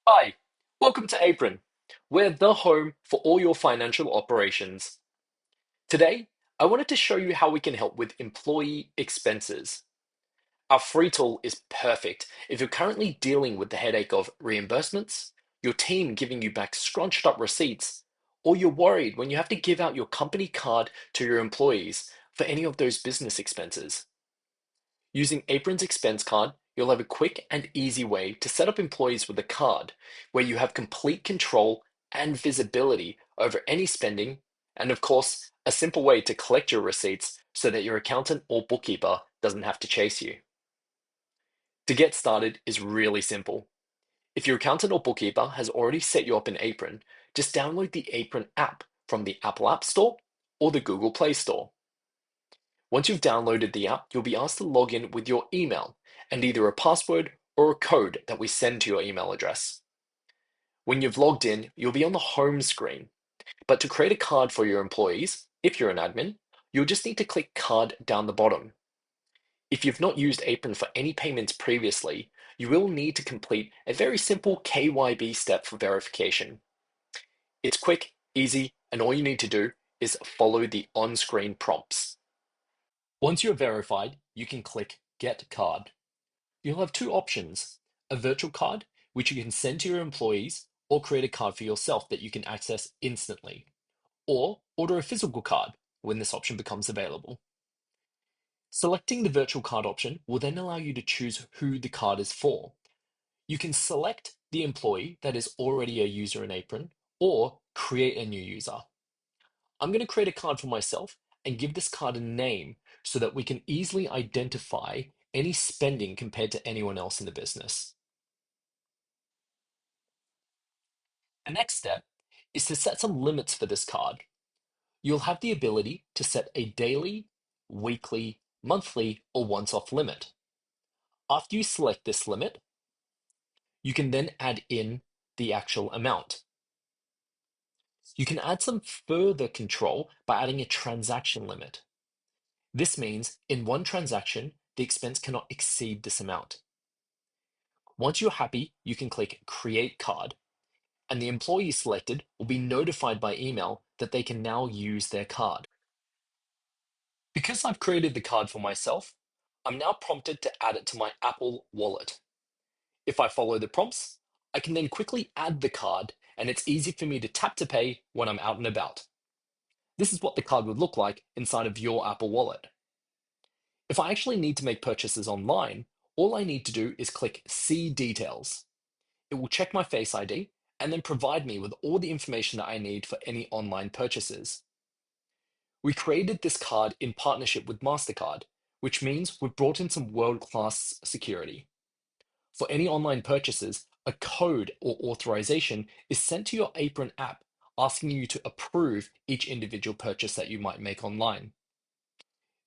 Hi, welcome to Apron. We're the home for all your financial operations. Today, I wanted to show you how we can help with employee expenses. Our free tool is perfect if you're currently dealing with the headache of reimbursements, your team giving you back scrunched up receipts, or you're worried when you have to give out your company card to your employees for any of those business expenses. Using Apron's expense card, you'll have a quick and easy way to set up employees with a card where you have complete control and visibility over any spending, and of course, a simple way to collect your receipts so that your accountant or bookkeeper doesn't have to chase you. To get started is really simple. If your accountant or bookkeeper has already set you up in Apron, just download the Apron app from the Apple App Store or the Google Play Store. Once you've downloaded the app, you'll be asked to log in with your email and either a password or a code that we send to your email address. When you've logged in, you'll be on the home screen. But to create a card for your employees, if you're an admin, you'll just need to click Card down the bottom. If you've not used Apron for any payments previously, you will need to complete a very simple KYB step for verification. It's quick, easy, and all you need to do is follow the on-screen prompts. Once you're verified, you can click Get Card. You'll have two options: a virtual card, which you can send to your employees, or create a card for yourself that you can access instantly, or order a physical card when this option becomes available. Selecting the virtual card option will then allow you to choose who the card is for. You can select the employee that is already a user in Apron, or create a new user. I'm going to create a card for myself and give this card a name so that we can easily identify any spending compared to anyone else in the business. The next step is to set some limits for this card. You'll have the ability to set a daily, weekly, monthly, or once-off limit. After you select this limit, you can then add in the actual amount. You can add some further control by adding a transaction limit. This means in one transaction, the expense cannot exceed this amount. Once you're happy, you can click Create Card, and the employee selected will be notified by email that they can now use their card. Because I've created the card for myself, I'm now prompted to add it to my Apple Wallet. If I follow the prompts, I can then quickly add the card, and it's easy for me to tap to pay when I'm out and about. This is what the card would look like inside of your Apple Wallet. If I actually need to make purchases online, all I need to do is click See Details. It will check my Face ID and then provide me with all the information that I need for any online purchases. We created this card in partnership with MasterCard, which means we've brought in some world-class security. For any online purchases, a code or authorization is sent to your Apron app asking you to approve each individual purchase that you might make online.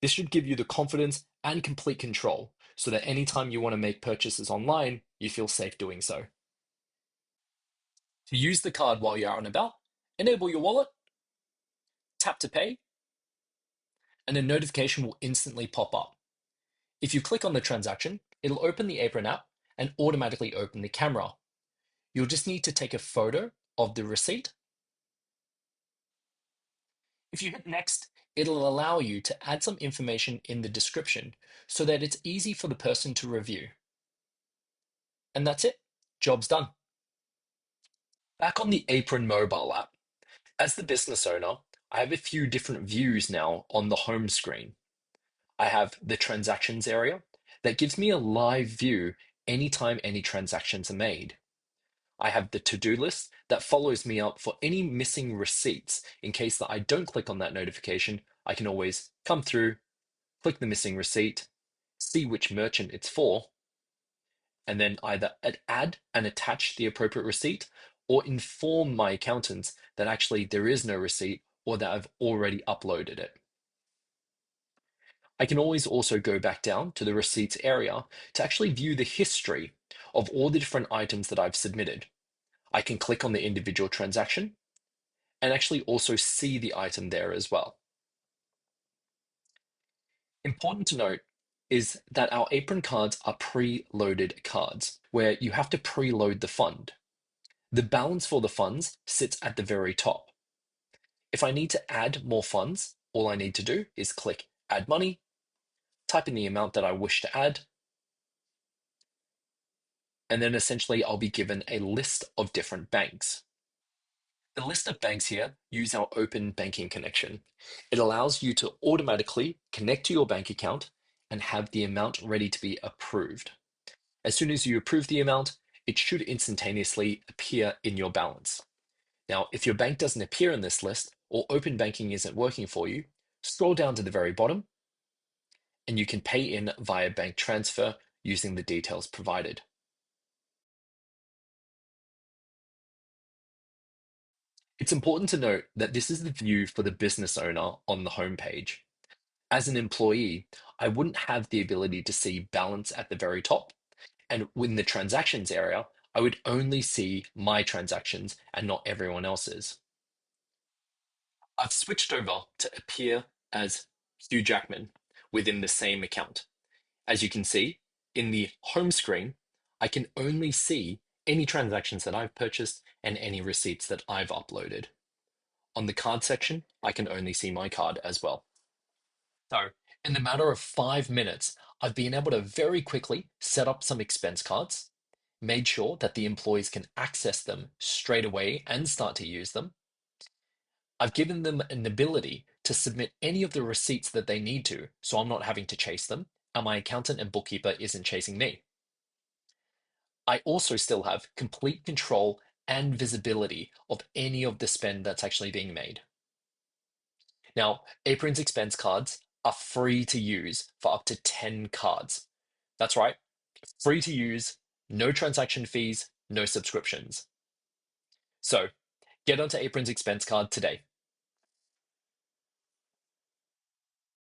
This should give you the confidence and complete control so that anytime you want to make purchases online, you feel safe doing so. To use the card while you're out and about, enable your wallet, tap to pay, and a notification will instantly pop up. If you click on the transaction, it'll open the Apron app and automatically open the camera. You'll just need to take a photo of the receipt. If you hit next, it'll allow you to add some information in the description so that it's easy for the person to review. And that's it. Job's done. Back on the Apron mobile app. As the business owner, I have a few different views now on the home screen. I have the transactions area that gives me a live view anytime any transactions are made. I have the to-do list that follows me up for any missing receipts. In case that I don't click on that notification, I can always come through, click the missing receipt, see which merchant it's for, and then either add and attach the appropriate receipt or inform my accountants that actually there is no receipt or that I've already uploaded it. I can always also go back down to the receipts area to actually view the history of all the different items that I've submitted. I can click on the individual transaction and actually also see the item there as well. Important to note is that our Apron cards are pre-loaded cards where you have to preload the fund. The balance for the funds sits at the very top. If I need to add more funds, all I need to do is click Add Money, type in the amount that I wish to add, and then essentially I'll be given a list of different banks. The list of banks here use our open banking connection. It allows you to automatically connect to your bank account and have the amount ready to be approved. As soon as you approve the amount, it should instantaneously appear in your balance. Now, if your bank doesn't appear in this list or open banking isn't working for you, scroll down to the very bottom and you can pay in via bank transfer using the details provided. It's important to note that this is the view for the business owner on the homepage. As an employee, I wouldn't have the ability to see balance at the very top. And in the transactions area, I would only see my transactions and not everyone else's. I've switched over to appear as Hugh Jackman within the same account. As you can see, in the home screen, I can only see any transactions that I've purchased and any receipts that I've uploaded. On the card section, I can only see my card as well. So, in the matter of 5 minutes, I've been able to very quickly set up some expense cards, made sure that the employees can access them straight away and start to use them. I've given them an ability to submit any of the receipts that they need to, so I'm not having to chase them, and my accountant and bookkeeper isn't chasing me. I also still have complete control and visibility of any of the spend that's actually being made. Now, Apron's expense cards are free to use for up to 10 cards. That's right, free to use, no transaction fees, no subscriptions. So, get onto Apron's expense card today.